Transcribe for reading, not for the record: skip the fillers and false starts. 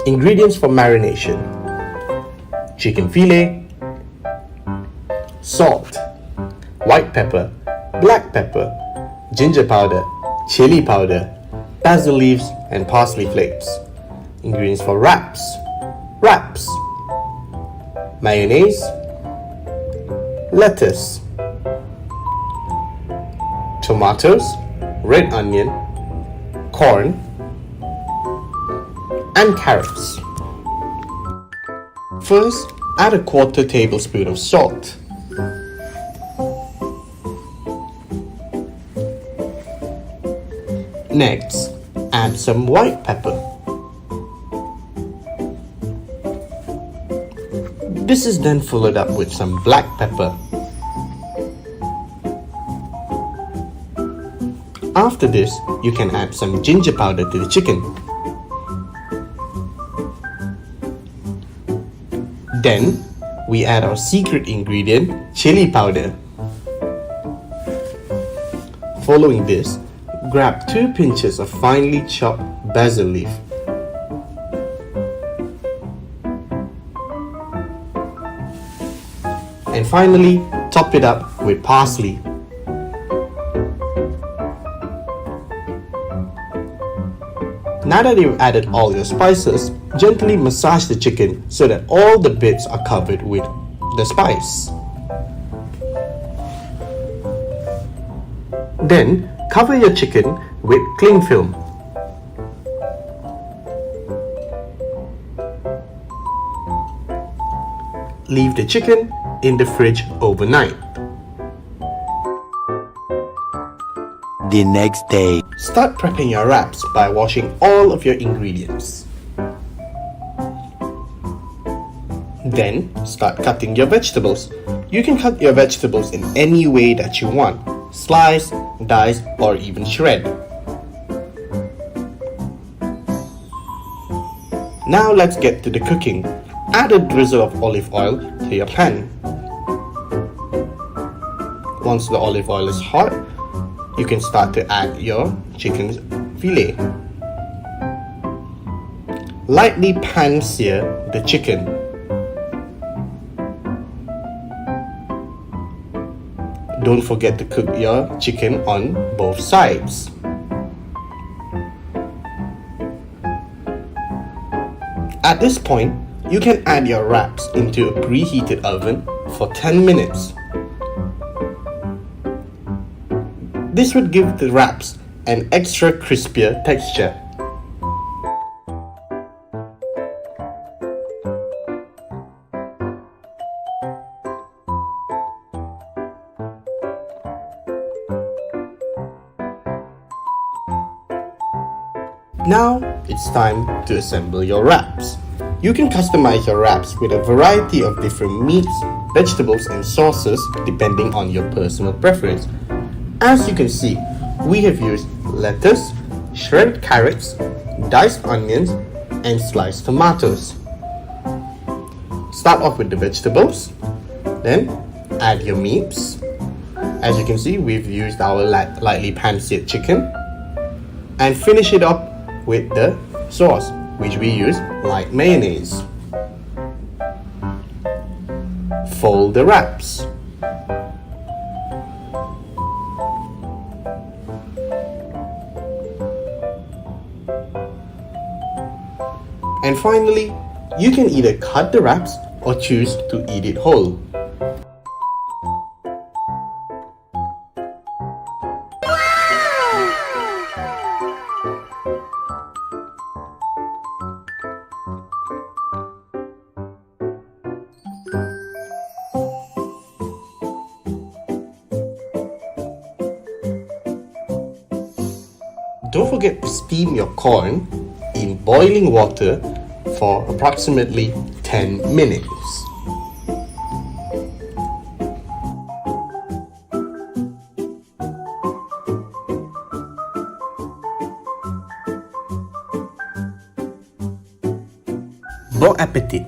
Ingredients for marination: chicken fillet, salt, white pepper, black pepper, ginger powder, chili powder, basil leaves, and parsley flakes. Ingredients for wraps: mayonnaise, lettuce, tomatoes, red onion, corn, and carrots. First, add a quarter tablespoon of salt. Next, add some white pepper. This is then followed up with some black pepper. After this, you can add some ginger powder to the chicken. Then, we add our secret ingredient, chili powder. Following this, grab 2 pinches of finely chopped basil leaf. And finally, top it up with parsley. Now that you've added all your spices, gently massage the chicken so that all the bits are covered with the spice. Then, cover your chicken with cling film. Leave the chicken in the fridge overnight. The next day. Start prepping your wraps by washing all of your ingredients. Then, start cutting your vegetables. You can cut your vegetables in any way that you want: slice, dice, or even shred. Now let's get to the cooking. Add a drizzle of olive oil to your pan. Once the olive oil is hot, you can start to add your chicken fillet. Lightly pan sear the chicken. Don't forget to cook your chicken on both sides. At this point, you can add your wraps into a preheated oven for 10 minutes. This would give the wraps an extra crispier texture. Now it's time to assemble your wraps. You can customize your wraps with a variety of different meats, vegetables, and sauces depending on your personal preference. As you can see, we have used lettuce, shredded carrots, diced onions, and sliced tomatoes. Start off with the vegetables, then add your meats. As you can see, we've used our lightly pan-seared chicken, and finish it up with the sauce, which we use like mayonnaise. Fold the wraps. And finally, you can either cut the wraps or choose to eat it whole. Don't forget to steam your corn in boiling water for approximately 10 minutes. Bon appetit!